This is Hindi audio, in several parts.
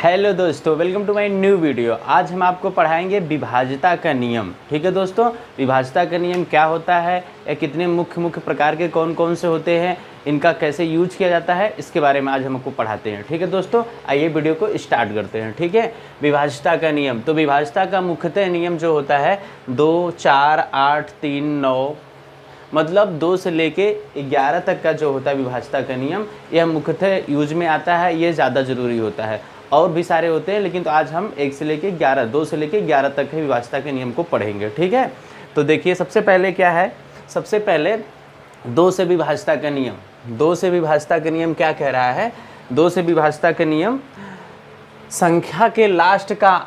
हेलो दोस्तों, welcome to my new video. आज हम आपको पढ़ाएंगे विभाज्यता का नियम। ठीक है दोस्तों, विभाज्यता का नियम क्या होता है या कितने मुख्य प्रकार के कौन कौन से होते हैं, इनका कैसे यूज किया जाता है, इसके बारे में आज हम आपको पढ़ाते हैं। ठीक है दोस्तों, आइए वीडियो को स्टार्ट करते हैं। ठीक है, विभाज्यता का नियम। तो विभाज्यता का मुख्यतः नियम जो होता है 2, 4, 8, 3, 9, मतलब 2 से लेके 11 तक का जो होता है विभाज्यता का नियम, यह मुख्यतः यूज में आता है। ये ज़्यादा ज़रूरी होता है, और भी सारे होते हैं, लेकिन तो आज हम 1 से लेके 11, 2 से लेके 11 तक के विभाज्यता के नियम को पढ़ेंगे। ठीक है, तो देखिए सबसे पहले क्या है, सबसे पहले 2 से विभाज्यता का नियम। 2 से विभाज्यता का नियम क्या कह रहा है? 2 से विभाज्यता का नियम, संख्या के लास्ट का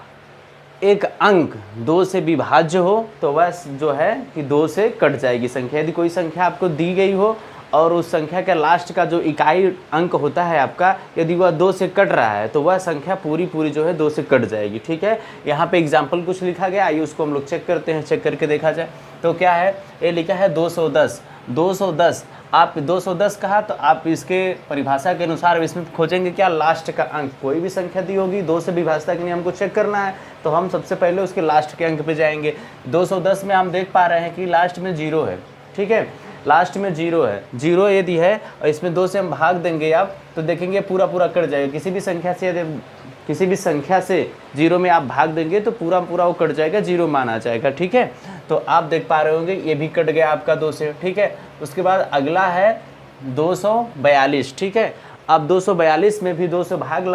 एक अंक 2 से विभाज्य हो तो वह जो है कि 2 से कट जाएगी संख्या। यदि कोई संख्या आपको दी गई हो और उस संख्या के लास्ट का जो इकाई अंक होता है आपका, यदि वह 2 से कट रहा है तो वह संख्या पूरी जो है 2 से कट जाएगी। ठीक है, यहाँ पे एग्जाम्पल कुछ लिखा गया, आइए उसको हम लोग चेक करते हैं। चेक करके देखा जाए तो क्या है, ये लिखा है 210। 210 आप 210 कहा तो आप इसके परिभाषा के अनुसार इसमें खोजेंगे क्या, लास्ट का अंक। कोई भी संख्या दी होगी 2 से विभाज्यता के नियम को चेक करना है तो हम सबसे पहले उसके लास्ट के अंक पे जाएंगे। 210 में हम देख पा रहे हैं कि लास्ट में 0 है। ठीक है, लास्ट में 0 है। 0 यदि है और इसमें 2 से हम भाग देंगे आप तो देखेंगे पूरा कट जाएगा। किसी भी संख्या से 0 में आप भाग देंगे तो पूरा वो कट जाएगा, 0 मान आ जाएगा। ठीक है, तो आप देख पा रहे होंगे ये भी कट गया आपका 2 से। ठीक है, उसके बाद अगला है 242। ठीक है, अब 242 में भी 2 से भाग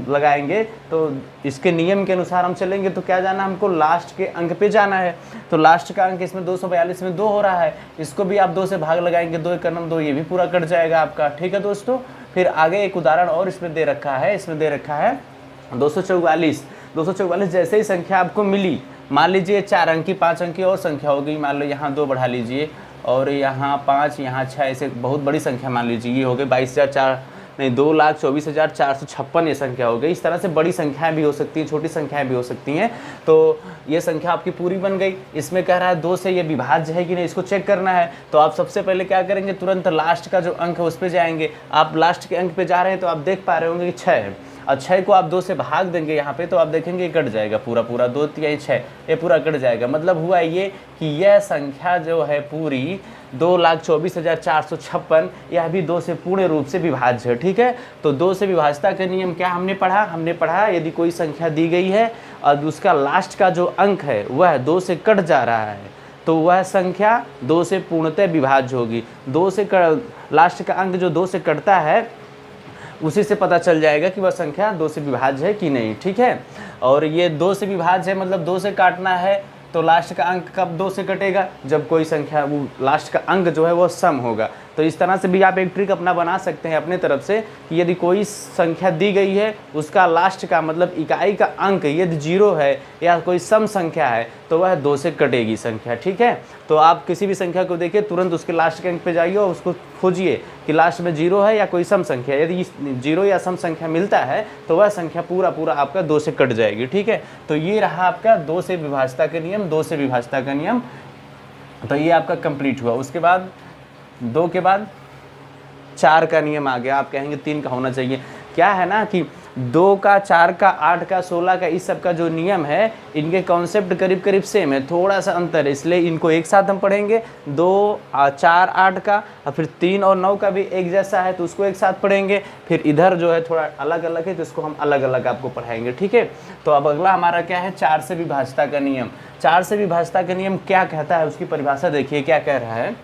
लगाएंगे तो इसके नियम के अनुसार हम चलेंगे तो क्या जाना, हमको लास्ट के अंक पे जाना है। तो लास्ट का अंक इसमें 242 में 2 हो रहा है, इसको भी आप 2 से भाग लगाएंगे, 2 एक 2, ये भी पूरा कट जाएगा आपका। ठीक है दोस्तों, फिर आगे एक उदाहरण और इसमें दे रखा है, 244। 244 जैसे ही संख्या आपको मिली, मान लीजिए 4 अंकी 5 अंकी और संख्या हो गई, मान लो यहाँ 2 बढ़ा लीजिए और यहाँ 5 यहाँ 6, ऐसे बहुत बड़ी संख्या मान लीजिए ये हो गई 2,24,456 ये संख्या हो गई। इस तरह से बड़ी संख्याएं भी हो सकती हैं, छोटी संख्याएं भी हो सकती हैं। तो ये संख्या आपकी पूरी बन गई। इसमें कह रहा है 2 से ये विभाज्य है कि नहीं, इसको चेक करना है। तो आप सबसे पहले क्या करेंगे, तुरंत लास्ट का जो अंक है उस पर जाएंगे। आप लास्ट के अंक पे जा रहे हैं तो आप देख पा रहे होंगे कि 6 है, और 6 को आप 2 से भाग देंगे यहाँ पे तो आप देखेंगे कट जाएगा पूरा 2 3 6, ये पूरा कट जाएगा। मतलब हुआ ये कि यह संख्या जो है पूरी 2,24,456, यह भी 2 से पूर्ण रूप से विभाज्य है। ठीक है, तो 2 से विभाज्यता का नियम क्या हमने पढ़ा, यदि कोई संख्या दी गई है और उसका लास्ट का जो अंक है वह 2 से कट जा रहा है तो वह संख्या 2 से पूर्णतः विभाज्य होगी। लास्ट का अंक जो 2 से कटता है उसी से पता चल जाएगा कि वह संख्या 2 से विभाज्य है कि नहीं। ठीक है, और ये 2 से विभाज्य है, मतलब 2 से काटना है तो लास्ट का अंक कब 2 से कटेगा, जब कोई संख्या वो लास्ट का अंक जो है वो सम होगा। तो इस तरह से भी आप एक ट्रिक अपना बना सकते हैं अपने तरफ से कि यदि कोई संख्या दी गई है उसका लास्ट का मतलब इकाई का अंक यदि 0 है या कोई सम संख्या है तो वह 2 से कटेगी संख्या। ठीक है, तो आप किसी भी संख्या को देखिए, तुरंत उसके लास्ट के अंक पे जाइए और उसको खोजिए कि लास्ट में 0 है या कोई सम संख्या। यदि 0 या सम संख्या मिलता है तो वह संख्या पूरा आपका 2 से कट जाएगी। ठीक है, तो ये रहा आपका 2 से विभाज्यता का नियम, 2 से विभाज्यता का नियम। तो ये आपका कंप्लीट हुआ। उसके बाद 2 के बाद 4 का नियम आ गया। आप कहेंगे 3 का होना चाहिए। क्या है ना कि 2 का, 4 का, 8 का, 16 का, इस सब का जो नियम है इनके कॉन्सेप्ट करीब सेम है, थोड़ा सा अंतर है, इसलिए इनको एक साथ हम पढ़ेंगे। 2, 4, 8 का और फिर 3 और 9 का भी एक जैसा है तो उसको एक साथ पढ़ेंगे। फिर इधर जो है थोड़ा अलग अलग है तो इसको हम अलग अलग आपको पढ़ाएंगे। ठीक है, तो अब अगला हमारा क्या है, 4 से विभाज्यता का नियम। 4 से विभाज्यता का नियम क्या कहता है, उसकी परिभाषा देखिए क्या कह रहा है।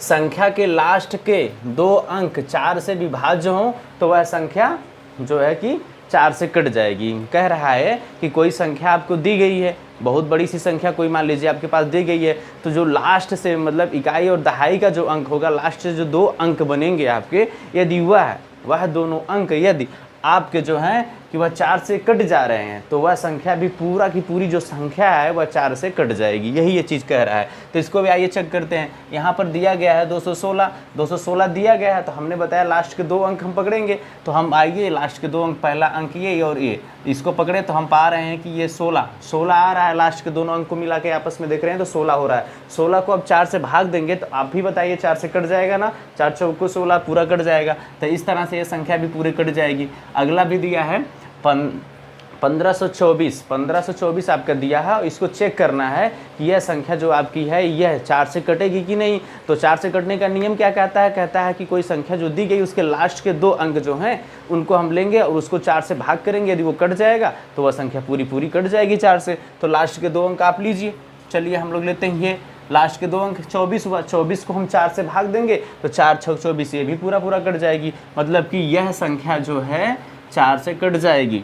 संख्या के लास्ट के 2 अंक 4 से विभाज्य हों तो वह संख्या जो है कि 4 से कट जाएगी। कह रहा है कि कोई संख्या आपको दी गई है, बहुत बड़ी सी संख्या कोई मान लीजिए आपके पास दी गई है, तो जो लास्ट से मतलब इकाई और दहाई का जो अंक होगा, लास्ट से जो 2 अंक बनेंगे आपके, यदि वह दोनों अंक यदि आपके जो हैं कि वह 4 से कट जा रहे हैं तो वह संख्या भी पूरा की पूरी जो संख्या है वह 4 से कट जाएगी। यही ये चीज़ कह रहा है। तो इसको भी आइए चेक करते हैं। यहाँ पर दिया गया है 216 दिया गया है, तो हमने बताया लास्ट के 2 अंक हम पकड़ेंगे। तो हम आइए लास्ट के 2 अंक, पहला अंक ये और ये, इसको पकड़े तो हम पा रहे हैं कि ये 16 आ रहा है। लास्ट के दोनों अंक को मिला के आपस में देख रहे हैं तो 16 हो रहा है। 16 को अब 4 से भाग देंगे तो आप भी बताइए 4 से कट जाएगा ना, 4 चौको 16 पूरा कट जाएगा। तो इस तरह से ये संख्या भी पूरी कट जाएगी। अगला भी दिया है 1524 आपका दिया है और इसको चेक करना है कि यह संख्या जो आपकी है यह 4 से कटेगी कि नहीं। तो 4 से कटने का नियम क्या कहता है? कहता है कि कोई संख्या जो दी गई उसके लास्ट के 2 अंक जो हैं उनको हम लेंगे और उसको 4 से भाग करेंगे। यदि वो कट जाएगा तो वह संख्या पूरी पूरी कट जाएगी 4 से। तो लास्ट के 2 अंक आप लीजिए। चलिए हम लोग लेते हैं ये लास्ट के 2 अंक 24 हुआ, 24 को हम 4 से भाग देंगे तो 4 6 24, ये भी पूरा पूरा कट जाएगी। मतलब कि यह संख्या जो है 4 से कट जाएगी।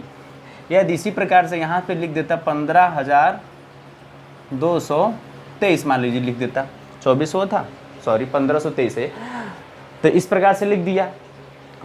यदि इसी प्रकार से यहाँ पे लिख देता 15,223 मान लीजिए, लिख देता 24 हुआ था, सॉरी 1523 है, तो इस प्रकार से लिख दिया।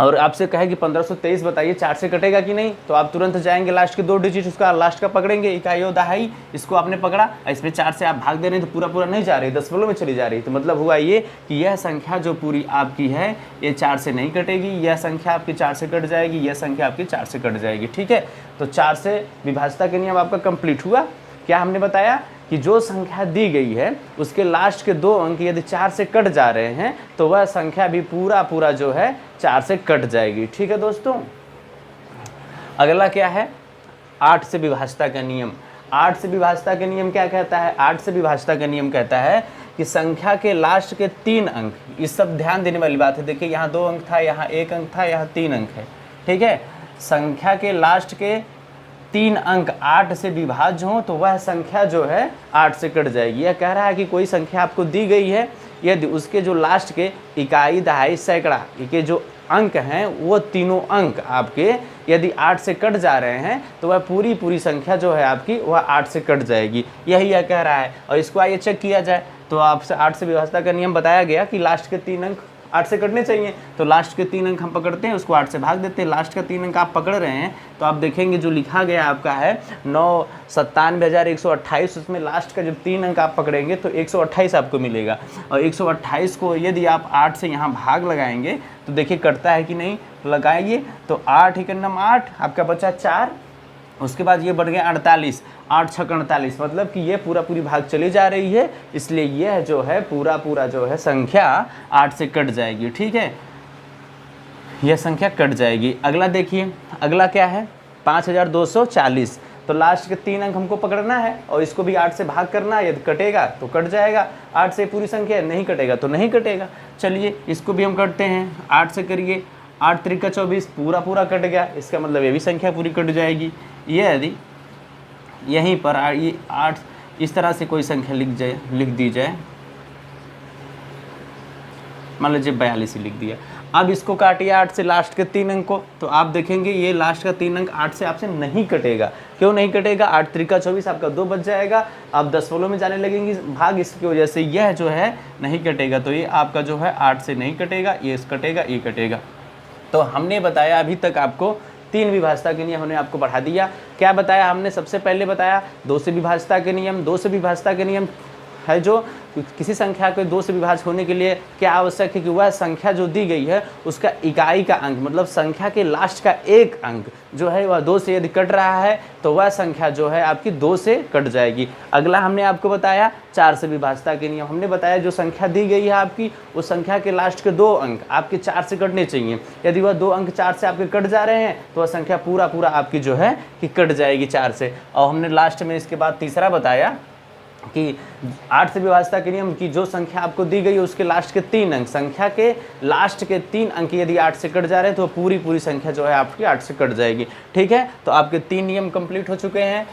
और आपसे कहे कि 1523 बताइए 4 से कटेगा कि नहीं, तो आप तुरंत जाएंगे लास्ट के 2 डिजिट उसका लास्ट का पकड़ेंगे, इकाई और दहाई, इसको आपने पकड़ा, इसमें 4 से आप भाग दे रहे हैं तो पूरा पूरा नहीं जा रही, दशमलव में चली जा रही। तो मतलब हुआ ये कि यह संख्या जो पूरी आपकी है ये 4 से नहीं कटेगी, यह संख्या आपकी 4 से कट जाएगी, यह संख्या आपकी 4 से कट जाएगी। ठीक है, तो 4 से विभाज्यता के नियम आपका कंप्लीट हुआ। क्या हमने बताया कि जो संख्या दी गई है उसके लास्ट के 2 अंक यदि 4 से कट जा रहे हैं तो वह संख्या भी पूरा पूरा जो है 4 से कट जाएगी। ठीक है दोस्तों, अगला क्या है? 8 से विभाज्यता का नियम। 8 से विभाज्यता का नियम क्या कहता है? 8 से विभाज्यता का नियम कहता है कि संख्या के लास्ट के 3 अंक, इस सब ध्यान देने वाली बात है। देखिए यहाँ 2 अंक था, यहाँ 1 अंक था, यहाँ 3 अंक है। ठीक है, संख्या के लास्ट के 3 अंक 8 से विभाज्य हो तो वह संख्या जो है 8 से कट जाएगी। यह कह रहा है कि कोई संख्या आपको दी गई है, यदि उसके जो लास्ट के इकाई दहाई सैकड़ा के जो अंक हैं वो तीनों अंक आपके यदि 8 से कट जा रहे हैं तो वह पूरी पूरी संख्या जो है आपकी वह 8 से कट जाएगी। यही यह कह रहा है। और इसको आइए चेक किया जाए तो आपसे 8 से विभाज्यता का नियम बताया गया कि लास्ट के 3 अंक 8 से कटने चाहिए। तो लास्ट के 3 अंक हम पकड़ते हैं, उसको 8 से भाग देते हैं। लास्ट का 3 अंक आप पकड़ रहे हैं तो आप देखेंगे जो लिखा गया आपका है 997,128, उसमें लास्ट का जब 3 अंक आप पकड़ेंगे तो 128 आपको मिलेगा। और 128 को यदि आप 8 से यहाँ भाग लगाएंगे तो देखिए कटता है कि नहीं, लगाइए तो 8 × 9 8, आपका बचा 4, उसके बाद ये बढ़ गया 48, 8 6 48, मतलब कि ये पूरा पूरी भाग चली जा रही है, इसलिए यह जो है पूरा पूरा जो है संख्या 8 से कट जाएगी। ठीक है, यह संख्या कट जाएगी। अगला देखिए, अगला क्या है? 5240। तो लास्ट के 3 अंक हमको पकड़ना है और इसको भी 8 से भाग करना है। यदि कटेगा तो कट जाएगा, 8 से पूरी संख्या, नहीं कटेगा तो नहीं कटेगा। चलिए इसको भी हम करते हैं, 8 से करिए, 8 3 × 24, पूरा पूरा कट गया, इसका मतलब ये भी संख्या पूरी कट जाएगी। ये यदि यहीं पर ये 8 इस तरह से कोई संख्या लिख दी जाए, मान लीजिए 42 ही लिख दिया। अब इसको काटिए 8 से लास्ट के 3 अंक को, तो आप देखेंगे ये लास्ट का 3 अंक 8 से आपसे नहीं कटेगा। क्यों नहीं कटेगा? 8 3 × 24, आपका 2 बच जाएगा। आप दशमलव में जाने लगेंगे भाग, इसकी वजह से यह जो है नहीं कटेगा। तो ये आपका जो है 8 से नहीं कटेगा, ये कटेगा, ये कटेगा। तो हमने बताया अभी तक आपको 3 विभाज्यता के नियम हमने आपको पढ़ा दिया। क्या बताया हमने? सबसे पहले बताया 2 से विभाज्यता के नियम। 2 से विभाज्यता के नियम है जो किसी संख्या के 2 से विभाज्य होने के लिए क्या आवश्यक है कि वह संख्या जो दी गई है उसका इकाई का अंक, मतलब संख्या के लास्ट का 1 अंक जो है वह 2 से यदि कट रहा है तो वह संख्या जो है आपकी 2 से कट जाएगी। अगला हमने आपको बताया 4 से विभाज्यता के नियम। हमने बताया जो संख्या दी गई है आपकी उस संख्या के लास्ट के 2 अंक आपके 4 से कटने चाहिए। यदि वह 2 अंक 4 से आपके कट जा रहे हैं तो वह संख्या पूरा पूरा आपकी जो है कि कट जाएगी 4 से। और हमने लास्ट में इसके बाद तीसरा बताया कि 8 से विभाज्यता के नियम की जो संख्या आपको दी गई है उसके लास्ट के 3 अंक, संख्या के लास्ट के 3 अंक यदि 8 से कट जा रहे हैं तो पूरी पूरी संख्या जो है आपकी 8 से कट जाएगी। ठीक है, तो आपके 3 नियम कंप्लीट हो चुके हैं,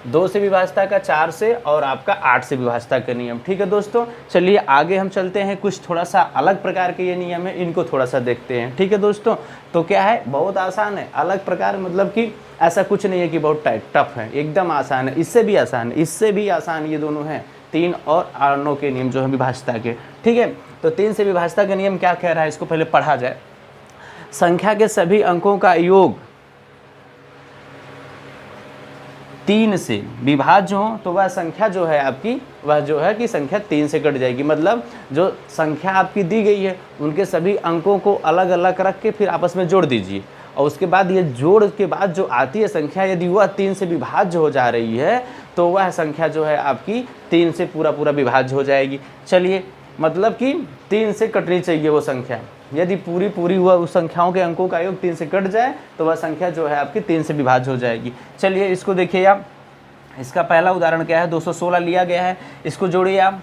2 से विभाज्यता का, 4 से और आपका 8 से विभाज्यता का नियम। ठीक है दोस्तों, चलिए आगे हम चलते हैं। कुछ थोड़ा सा अलग प्रकार के ये नियम है, इनको थोड़ा सा देखते हैं। ठीक है दोस्तों, तो क्या है, बहुत आसान है। अलग प्रकार मतलब कि ऐसा कुछ नहीं है कि बहुत टफ है, एकदम आसान है। इससे भी आसान है, इससे भी आसान, ये दोनों हैं 3 और 9 के नियम जो है विभाज्यता के। ठीक है, तो 3 से विभाज्यता का नियम क्या कह रहा है, इसको पहले पढ़ा जाए। संख्या के सभी अंकों का योग 3 से विभाज्य हो तो वह संख्या जो है आपकी वह जो है कि संख्या 3 से कट जाएगी। मतलब जो संख्या आपकी दी गई है उनके सभी अंकों को अलग अलग रख के फिर आपस में जोड़ दीजिए, और उसके बाद ये जोड़ के बाद जो आती है संख्या यदि वह 3 से विभाज्य हो जा रही है तो वह संख्या जो है आपकी 3 से पूरा पूरा विभाज्य हो जाएगी। चलिए, मतलब कि 3 से कटनी चाहिए वो संख्या, यदि पूरी पूरी वह उस संख्याओं के अंकों का योग 3 से कट जाए तो वह संख्या जो है आपकी 3 से विभाज्य हो जाएगी। चलिए इसको देखिए आप, इसका पहला उदाहरण क्या है, 216 लिया गया है, इसको जोड़िए आप।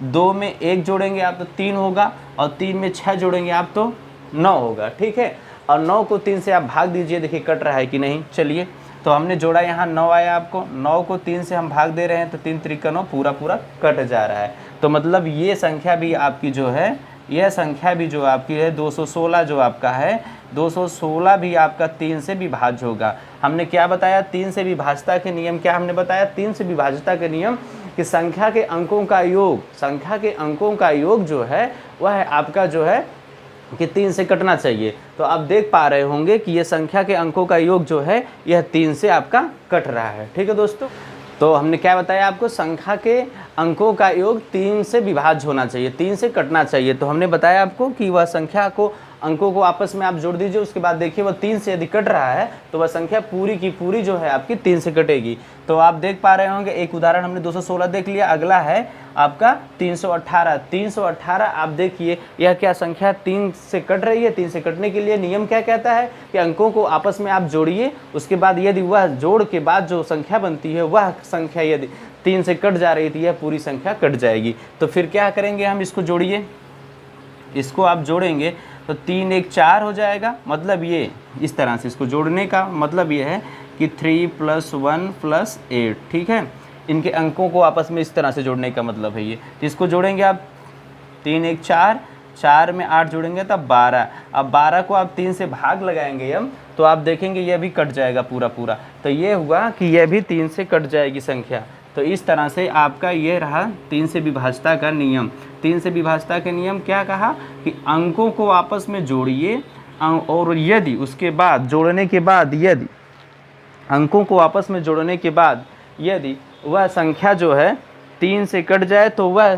2 में 1 जोड़ेंगे आप तो 3 होगा, और 3 में 6 जोड़ेंगे आप तो 9 होगा, ठीक है। और 9 को 3 से आप भाग दीजिए, देखिए कट रहा है कि नहीं। चलिए तो हमने जोड़ा, यहाँ 9 आया आपको, 9 को 3 से हम भाग दे रहे हैं तो 3 त्रिका 9 पूरा पूरा कट जा रहा है। तो मतलब ये संख्या भी आपकी जो है, यह संख्या भी जो आपकी है 216 जो आपका है, 216 भी आपका 3 से विभाज्य होगा। हमने क्या बताया, 3 से विभाज्यता के नियम क्या हमने बताया, 3 से विभाज्यता के नियम कि संख्या के अंकों का योग, संख्या के अंकों का योग जो है वह आपका जो है कि 3 से कटना चाहिए। तो आप देख पा रहे होंगे कि यह संख्या के अंकों का योग जो है यह 3 से आपका कट रहा है, ठीक है दोस्तों। तो हमने क्या बताया आपको, संख्या के अंकों का योग 3 से विभाज्य होना चाहिए, 3 से कटना चाहिए। तो हमने बताया आपको कि वह संख्या को, अंकों को आपस में आप जोड़ दीजिए, उसके बाद देखिए वह 3 से यदि कट रहा है तो वह संख्या पूरी की पूरी जो है आपकी 3 से कटेगी। तो आप देख पा रहे होंगे, एक उदाहरण हमने 216 देख लिया। अगला है आपका 318। 318 आप देखिए, यह क्या संख्या 3 से कट रही है। 3 से कटने के लिए नियम क्या कहता है कि अंकों को आपस में आप जोड़िए, उसके बाद यदि वह जोड़ के बाद जो संख्या बनती है वह संख्या यदि 3 से कट जा रही थी, यह पूरी संख्या कट जाएगी। तो फिर क्या करेंगे हम, इसको जोड़िए, इसको आप जोड़ेंगे तो 3 1 4 हो जाएगा। मतलब ये इस तरह से इसको जोड़ने का मतलब ये है कि 3 + 1 + 8, ठीक है। इनके अंकों को आपस में इस तरह से जोड़ने का मतलब है ये। तो इसको जोड़ेंगे आप, 3 1 4, 4 में 8 जोड़ेंगे तब 12। अब 12 को आप 3 से भाग लगाएंगे हम, तो आप देखेंगे यह भी कट जाएगा पूरा पूरा। तो ये हुआ कि यह भी 3 से कट जाएगी संख्या। तो इस तरह से आपका ये रहा 3 से विभाज्यता का नियम। 3 से विभाज्यता के नियम क्या कहा कि अंकों को आपस में जोड़िए, और यदि उसके बाद जोड़ने के बाद, यदि अंकों को आपस में जोड़ने के बाद यदि वह संख्या जो है 3 से कट जाए तो वह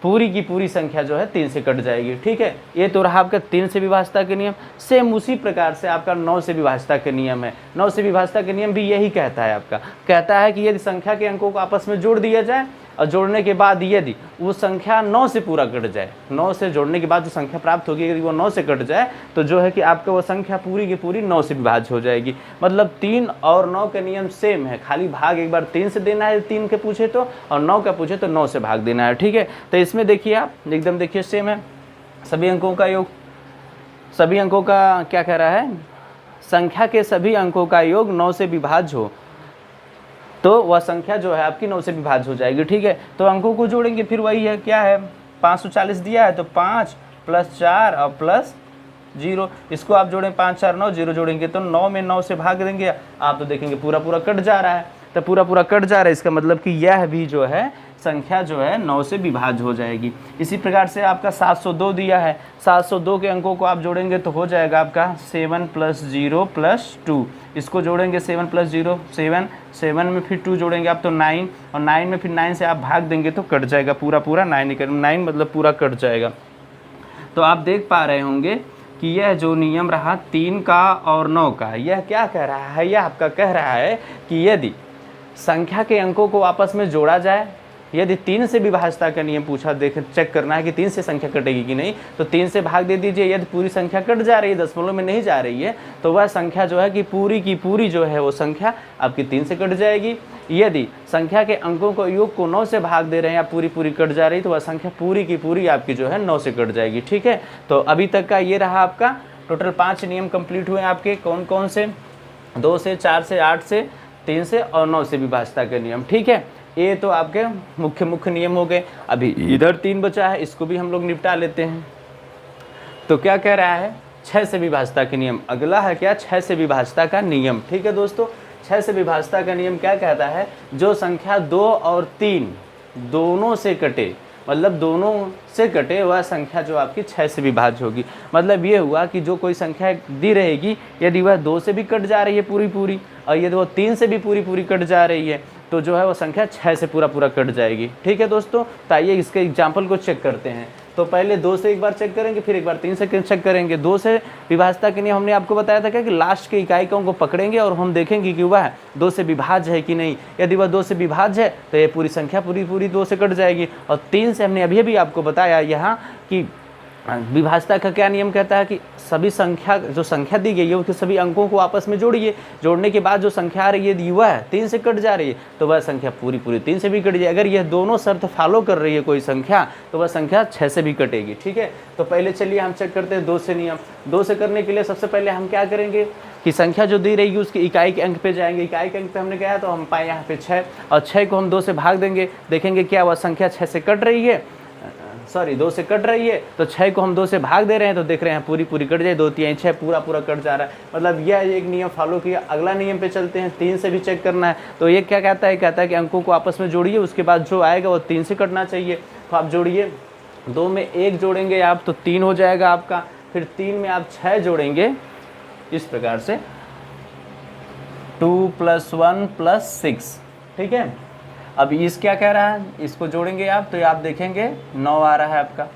पूरी की पूरी संख्या जो है 3 से कट जाएगी, ठीक है। ये तो रहा आपका 3 से विभाज्यता के नियम। सेम उसी प्रकार से आपका 9 से विभाज्यता के नियम है। 9 से विभाज्यता के नियम भी यही कहता है, आपका कहता है कि यदि संख्या के अंकों को आपस में जोड़ दिया जाए और जोड़ने के बाद यदि वो संख्या 9 से पूरा कट जाए, 9 से जोड़ने के बाद जो संख्या प्राप्त होगी यदि वो 9 से कट जाए तो जो है कि आपका वो संख्या पूरी की पूरी 9 से विभाज्य हो जाएगी। मतलब 3 और 9 के नियम सेम है, खाली भाग एक बार 3 से देना है 3 के पूछे तो, और 9 का पूछे तो 9 से भाग देना है, ठीक है। तो इसमें देखिए आप एकदम देखिए सेम है, सभी अंकों का योग, सभी अंकों का क्या कह रहा है, संख्या के सभी अंकों का योग 9 से विभाज्य हो तो वह संख्या जो है आपकी 9 से विभाज्य हो जाएगी, ठीक है। तो अंकों को जोड़ेंगे, फिर वही है क्या है, 540 दिया है तो 5 + 4 और +0, इसको आप जोड़ें 5 4 9, 0 जोड़ेंगे तो 9 में 9 से भाग देंगे आप, तो देखेंगे पूरा पूरा कट जा रहा है। तो पूरा पूरा कट जा रहा है, इसका मतलब कि यह भी जो है संख्या जो है 9 से विभाज्य हो जाएगी। इसी प्रकार से आपका 702 दिया है, 702 के अंकों को आप जोड़ेंगे तो हो जाएगा आपका 7 + 0 + 2, इसको जोड़ेंगे 7 + 0 7, 7 में फिर 2 जोड़ेंगे आप तो 9, और 9 में फिर 9 से आप भाग देंगे तो कट जाएगा पूरा पूरा 9 मतलब पूरा कट जाएगा। तो आप देख पा रहे होंगे कि यह जो नियम रहा 3 का और 9 का, यह क्या कह रहा है, यह आपका कह रहा है कि यदि संख्या के अंकों को आपस में जोड़ा जाए, यदि 3 से विभाज्यता का नियम पूछा, देख चेक करना है कि 3 से संख्या कटेगी कि नहीं, तो 3 से भाग दे दीजिए। यदि पूरी संख्या कट जा रही है, दशमलव में नहीं जा रही है, तो वह संख्या जो है कि पूरी की पूरी जो है वो संख्या आपकी 3 से कट जाएगी। यदि संख्या के अंकों को योग को 9 से भाग दे रहे हैं या पूरी पूरी कट जा रही है, तो वह संख्या पूरी की पूरी आपकी जो है 9 से कट जाएगी, ठीक है। तो अभी तक का ये रहा आपका टोटल 5 नियम कंप्लीट हुए आपके, कौन कौन से, 2 से 4 से 8 से 3 से और 9 से विभाज्यता के नियम, ठीक है। ये तो आपके मुख्य नियम हो गए। अभी इधर 3 बचा है, इसको भी हम लोग निपटा लेते हैं। तो क्या कह रहा है, 6 से विभाज्यता के नियम। अगला है क्या, 6 से विभाज्यता का नियम, ठीक है दोस्तों। 6 से विभाज्यता का नियम क्या कहता है, जो संख्या 2 और 3 दोनों से कटे, मतलब दोनों से कटे, वह संख्या जो आपकी 6 से विभाज्य होगी। मतलब ये हुआ कि जो कोई संख्या दी रहेगी, यदि वह 2 से भी कट जा रही है पूरी पूरी, और यदि वो 3 से भी पूरी पूरी कट जा रही है, तो जो है वो संख्या 6 से पूरा पूरा कट जाएगी, ठीक है दोस्तों। तो आइए इसके एग्जाम्पल को चेक करते हैं। तो पहले 2 से एक बार चेक करेंगे, फिर एक बार 3 से चेक करेंगे। 2 से विभाज्यता के लिए हमने आपको बताया था क्या कि लास्ट के इकाइयों को पकड़ेंगे और हम देखेंगे कि वह 2 से विभाज्य है कि नहीं। यदि वह 2 से विभाज्य है तो ये पूरी संख्या पूरी पूरी 2 से कट जाएगी। और 3 से हमने अभी आपको बताया यहाँ कि विभाज्यता का क्या नियम कहता है कि सभी संख्या, जो संख्या दी गई है उसके सभी अंकों को आपस में जोड़िए, जोड़ने के बाद जो संख्या आ रही है युवा है 3 से कट जा रही है तो वह संख्या पूरी 3 से भी कट जाए। अगर यह दोनों शर्त फॉलो कर रही है कोई संख्या तो वह संख्या 6 से भी कटेगी। ठीक है, तो पहले चलिए हम चेक करते हैं 2 से नियम। 2 से करने के लिए सबसे पहले हम क्या करेंगे कि संख्या जो दी रहेगी उसकी इकाई के अंक पे जाएंगे। इकाई के अंक पे हमने कहा तो हम पाए यहाँ पे 6 और 6 को हम 2 से भाग देंगे, देखेंगे क्या वह संख्या 6 से कट रही है, सॉरी 2 से कट रही है। तो 6 को हम 2 से भाग दे रहे हैं तो देख रहे हैं पूरी कट जाए, 2 3 6 पूरा कट जा रहा है। मतलब यह एक नियम फॉलो किया। अगला नियम पे चलते हैं, 3 से भी चेक करना है। तो ये क्या कहता है, कहता है कि अंकों को आपस में जोड़िए, उसके बाद जो आएगा वो 3 से कटना चाहिए। तो आप जोड़िए, 2 में 1 जोड़ेंगे आप तो 3 हो जाएगा आपका, फिर 3 में आप 6 जोड़ेंगे इस प्रकार से 2 + 1 + 6। ठीक है, अब इस क्या कह रहा है, इसको जोड़ेंगे आप तो आप देखेंगे 9 आ रहा है आपका,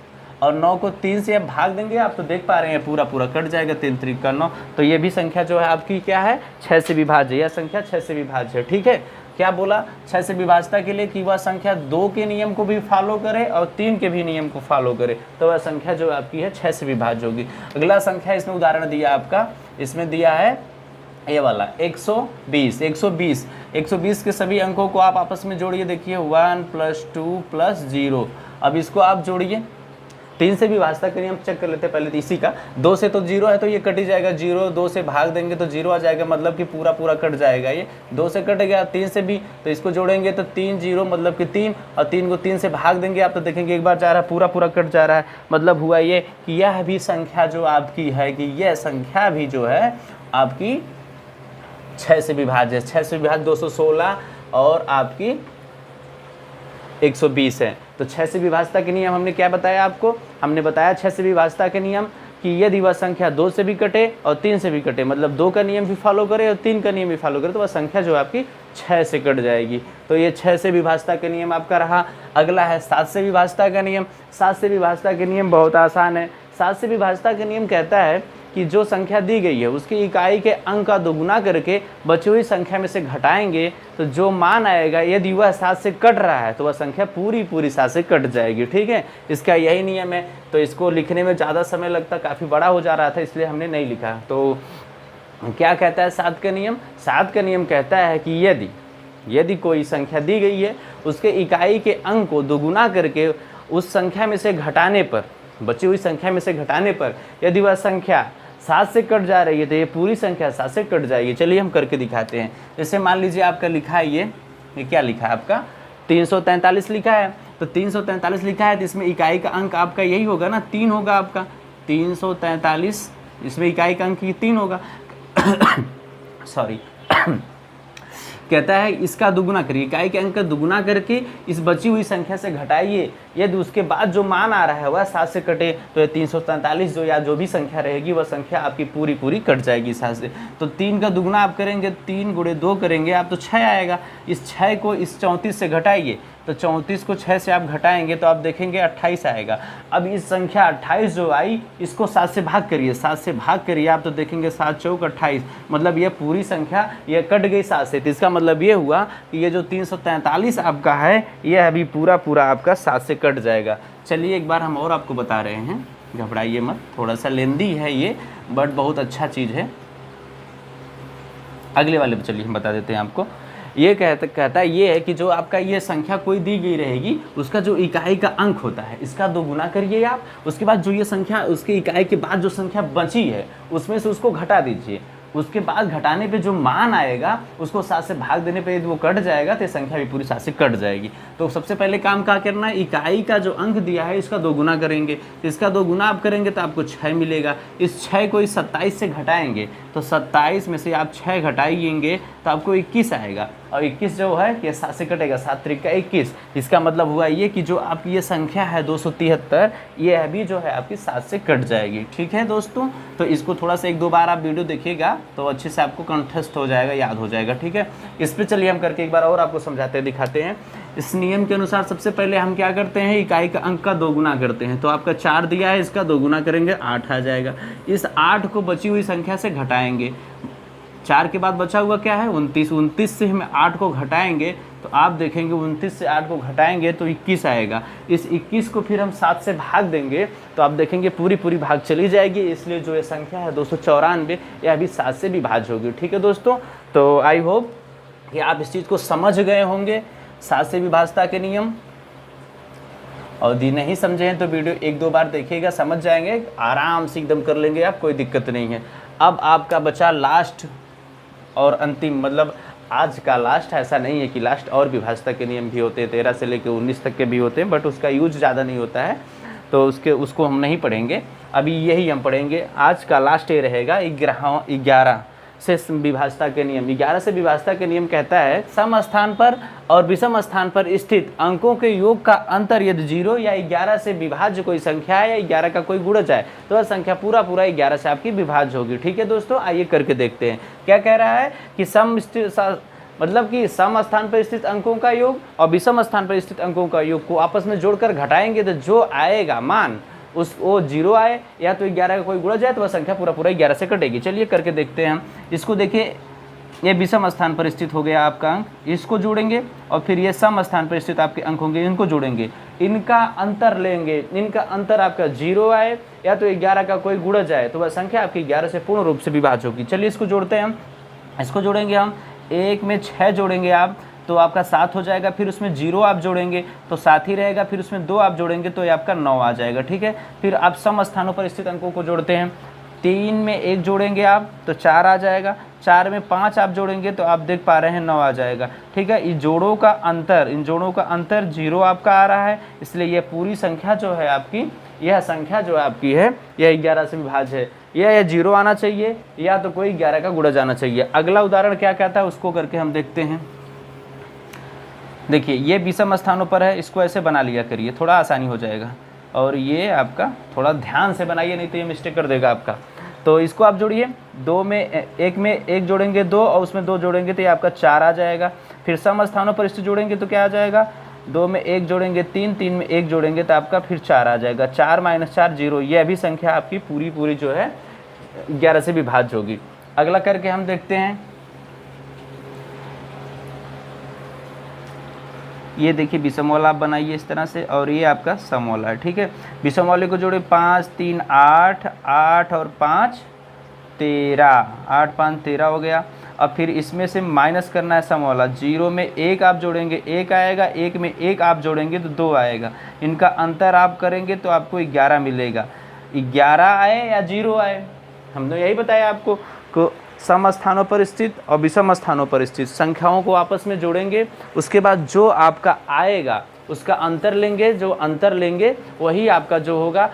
और 9 को 3 से आप भाग देंगे आप तो देख पा रहे हैं पूरा कट जाएगा, 3 3 का 9। तो ये भी संख्या जो है आपकी क्या है, 6 से विभाज्य, यह संख्या 6 से विभाज्य है। ठीक है, क्या बोला 6 से विभाज्यता के लिए कि वह संख्या 2 के नियम को भी फॉलो करे और 3 के भी नियम को फॉलो करे, तो वह संख्या जो आपकी है 6 से विभाज्य होगी। अगला संख्या इसमें उदाहरण दिया आपका, इसमें दिया है ये वाला 120। 120 के सभी अंकों को आप आपस में जोड़िए, देखिए 1 + 2 + 0। अब इसको आप जोड़िए, 3 से विभाज्यता के नियम चेक कर लेते हैं पहले तो इसी का। 2 से तो 0 है तो ये कट ही जाएगा, 0 2 से भाग देंगे तो 0 आ जाएगा, मतलब कि पूरा कट जाएगा। ये 2 से कट गया, 3 से भी, तो इसको जोड़ेंगे तो 3 0 मतलब कि 3, और 3 को 3 से भाग देंगे आप तो देखेंगे एक बार जा रहा है पूरा कट जा रहा है। मतलब हुआ ये कि यह भी संख्या जो आपकी है कि यह संख्या भी जो है आपकी 6 से विभाज्य है। 6 से विभाज्य 216 और आपकी 120 है। तो 6 से विभाज्यता के नियम हमने क्या बताया आपको, हमने बताया 6 से विभाज्यता के नियम कि यदि वह संख्या 2 से भी कटे और 3 से भी कटे, मतलब 2 का नियम भी फॉलो करे और 3 का नियम भी फॉलो करे, तो वह संख्या जो आपकी 6 से कट जाएगी। तो ये 6 से विभाज्यता के नियम आपका रहा। अगला है 7 से विभाज्यता का नियम। 7 से विभाज्यता के नियम बहुत आसान है। 7 से विभाज्यता के नियम कहता है कि जो संख्या दी गई है उसकी इकाई के अंक का दोगुना करके बची हुई संख्या में से घटाएंगे तो जो मान आएगा यदि वह 7 से कट रहा है तो वह संख्या पूरी 7 से कट जाएगी। ठीक है, इसका यही नियम है। तो इसको लिखने में ज़्यादा समय लगता, काफ़ी बड़ा हो जा रहा था इसलिए हमने नहीं लिखा। तो क्या कहता है 7 का नियम, 7 का नियम कहता है कि यदि कोई संख्या दी गई है उसके इकाई के अंक को दोगुना करके उस संख्या में से घटाने पर, बची हुई संख्या में से घटाने पर यदि वह संख्या 7 से कट जा रही है तो ये पूरी संख्या 7 से कट जाएगी। चलिए हम करके दिखाते हैं। जैसे मान लीजिए आपका लिखा है ये क्या लिखा है आपका 343 लिखा है। तो 343 लिखा है तो इसमें इकाई का अंक आपका यही होगा ना, 3 होगा आपका 343, इसमें इकाई का अंक 3 होगा सॉरी कहता है इसका दुगुना करिए, इकाई के अंक का दुगुना करके इस बची हुई संख्या से घटाइए, यदि उसके बाद जो मान आ रहा है वह 7 से कटे तो ये 343 जो या जो भी संख्या रहेगी वह संख्या आपकी पूरी कट जाएगी 7 से। तो 3 का दुगुना आप करेंगे, 3 × 2 करेंगे आप तो 6 आएगा। इस 6 को इस 34 से घटाइए, तो 34 को 6 से आप घटाएंगे तो आप देखेंगे 28 आएगा। अब इस संख्या 28 जो आई इसको 7 से भाग करिए, 7 से भाग करिए आप तो देखेंगे 7 चौक 28, मतलब ये पूरी संख्या ये कट गई 7 से। तो इसका मतलब ये हुआ कि ये जो 343 आपका है यह अभी पूरा आपका 7 से कट जाएगा। चलिए एक बार हम और आपको बता रहे हैं, घबराइए मत, थोड़ा सा लेंदी है ये बट बहुत अच्छा चीज़ है। अगले वाले पे चलिए हम बता देते हैं आपको। ये कहता है ये है कि जो आपका ये संख्या कोई दी गई रहेगी उसका जो इकाई का अंक होता है इसका दोगुना करिए आप, उसके बाद जो ये संख्या उसकी इकाई के बाद जो संख्या बची है उसमें से उसको घटा दीजिए, उसके बाद घटाने पे जो मान आएगा उसको 7 से भाग देने पे यदि वो कट जाएगा तो संख्या भी पूरी 7 से कट जाएगी। तो सबसे पहले काम क्या करना है, इकाई का जो अंक दिया है इसका दोगुना करेंगे, इसका दोगुना आप करेंगे तो आपको 6 मिलेगा। इस 6 को इस 27 से घटाएंगे तो 27 में से आप 6 घटाएंगे तो आपको 21 आएगा, और 21 जो है कि 7 से कटेगा, 7 3 का 21। इसका मतलब हुआ ये कि जो आपकी ये संख्या है 273 ये अभी जो है आपकी 7 से कट जाएगी। ठीक है दोस्तों, तो इसको थोड़ा सा 1-2 बार आप वीडियो देखिएगा तो अच्छे से आपको कंठस्थ हो जाएगा, याद हो जाएगा। ठीक है, इस पे चलिए हम करके एक बार और आपको समझाते दिखाते हैं। इस नियम के अनुसार सबसे पहले हम क्या करते हैं, इकाई का अंक का दोगुना करते हैं। तो आपका 4 दिया है, इसका दोगुना करेंगे 8 आ जाएगा। इस 8 को बची हुई संख्या से घटाएंगे, 4 के बाद बचा हुआ क्या है 29। 29 से हम 8 को घटाएंगे तो आप देखेंगे 29 से 8 को घटाएंगे तो 21 आएगा। इस 21 को फिर हम 7 से भाग देंगे तो आप देखेंगे पूरी भाग चली जाएगी, इसलिए जो ये संख्या है 294 यह भी 7 से विभाज्य होगी। ठीक है दोस्तों, तो आई होप कि आप इस चीज़ को समझ गए होंगे 7 से विभाज्यता के नियम। और यदि नहीं समझे हैं तो वीडियो 1-2 बार देखिएगा, समझ जाएंगे, आराम से एकदम कर लेंगे आप, कोई दिक्कत नहीं है। अब आपका बचा लास्ट और अंतिम, मतलब आज का लास्ट, ऐसा नहीं है कि लास्ट और विभाज्यता के नियम भी होते हैं, 13 से लेकर 19 तक के भी होते हैं, बट उसका यूज ज़्यादा नहीं होता है तो उसको हम नहीं पढ़ेंगे, अभी यही हम पढ़ेंगे। आज का लास्ट ये रहेगा 11 से विभाज्यता के नियम। 11 से विभाज्यता के नियम कहता है सम स्थान पर और विषम स्थान पर स्थित अंकों के योग का अंतर यदि 0 या 11 से विभाज्य कोई संख्या है या 11 का कोई गुणज है तो वह संख्या पूरा 11 से आपकी विभाज्य होगी। ठीक है दोस्तों, आइए करके देखते हैं क्या कह रहा है कि मतलब कि सम स्थान पर स्थित अंकों का योग और विषम स्थान पर स्थित अंकों का योग को आपस में जोड़कर घटाएंगे तो जो आएगा मान वो 0 आए या तो 11 का कोई गुणा जाए तो वह संख्या पूरा 11 से कटेगी। चलिए करके देखते हैं हम। इसको देखिए, ये विषम स्थान पर स्थित हो गया आपका अंक, इसको जोड़ेंगे और फिर ये सम स्थान पर स्थित आपके अंक होंगे, इनको जोड़ेंगे, इनका अंतर लेंगे, इनका अंतर आपका 0 आए या तो 11 का कोई गुणा जाए तो वह संख्या आपकी 11 से पूर्ण रूप से विभाज्य होगी। चलिए इसको जोड़ते हैं हम। इसको जोड़ेंगे हम, 1 में 6 जोड़ेंगे आप तो आपका 7 हो जाएगा, फिर उसमें 0 आप जोड़ेंगे तो 7 ही रहेगा, फिर उसमें 2 आप जोड़ेंगे तो ये आपका 9 आ जाएगा। ठीक है, फिर आप सम स्थानों पर स्थित अंकों को जोड़ते हैं। 3 में 1 जोड़ेंगे आप तो 4 आ जाएगा, 4 में 5 आप जोड़ेंगे तो आप देख पा रहे हैं 9 आ जाएगा। ठीक है, इन जोड़ों का अंतर 0 आपका आ रहा है, इसलिए यह पूरी संख्या जो है आपकी, यह संख्या जो आपकी है यह 11 से विभाज्य है। यह 0 आना चाहिए या तो कोई 11 का गुणा जाना चाहिए। अगला उदाहरण क्या कहता है उसको करके हम देखते हैं। देखिए ये विषम स्थानों पर है, इसको ऐसे बना लिया करिए, थोड़ा आसानी हो जाएगा। और ये आपका थोड़ा ध्यान से बनाइए नहीं तो ये मिस्टेक कर देगा आपका। तो इसको आप जोड़िए, 1 में 1 जोड़ेंगे 2 और उसमें 2 जोड़ेंगे तो ये आपका 4 आ जाएगा। फिर सम स्थानों पर इससे जोड़ेंगे तो क्या आ जाएगा, 2 में 1 जोड़ेंगे 3, 3 में 1 जोड़ेंगे तो आपका फिर 4 आ जाएगा। 4 - 4 0, यह भी संख्या आपकी पूरी जो है 11 से विभाज्य होगी। अगला करके हम देखते हैं। ये देखिए विषम वाला आप बनाइए इस तरह से और ये आपका सम वाला है। ठीक है, विषम वाले को जोड़े 5 3 8, 8 और 5 13, 8 5 13 हो गया। अब फिर इसमें से माइनस करना है सम वाला, 0 में 1 आप जोड़ेंगे 1 आएगा, 1 में 1 आप जोड़ेंगे तो 2 आएगा, इनका अंतर आप करेंगे तो आपको 11 मिलेगा। 11 आए या 0 आए, हमने यही बताया आपको को सम स्थानों पर स्थित और विषम स्थानों पर स्थित संख्याओं को आपस में जोड़ेंगे, उसके बाद जो आपका आएगा उसका अंतर लेंगे, जो अंतर लेंगे वही आपका जो होगा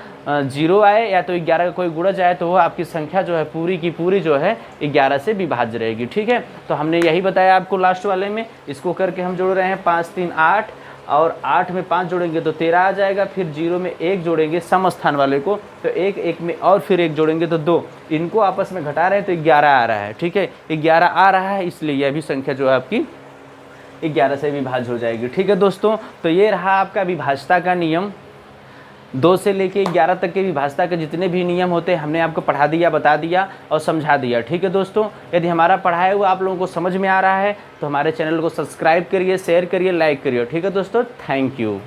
0 आए या तो 11 का कोई गुणा जाए तो वो आपकी संख्या जो है पूरी की पूरी जो है 11 से विभाज्य रहेगी। ठीक है, तो हमने यही बताया आपको लास्ट वाले में। इसको करके हम जोड़ रहे हैं 5 3 8 और 8 में 5 जोड़ेंगे तो 13 आ जाएगा। फिर 0 में 1 जोड़ेंगे सम स्थान वाले को तो 1 में और फिर 1 जोड़ेंगे तो 2, इनको आपस में घटा रहे हैं तो 11 आ रहा है। ठीक है, 11 आ रहा है, इसलिए यह भी संख्या जो है आपकी 11 से विभाज्य हो जाएगी। ठीक है दोस्तों, तो ये रहा आपका विभाज्यता का नियम। 2 से लेके 11 तक के विभाज्यता के जितने भी नियम होते हैं हमने आपको पढ़ा दिया, बता दिया और समझा दिया। ठीक है दोस्तों, यदि हमारा पढ़ाया हुआ आप लोगों को समझ में आ रहा है तो हमारे चैनल को सब्सक्राइब करिए, शेयर करिए, लाइक करिए। ठीक है दोस्तों, थैंक यू।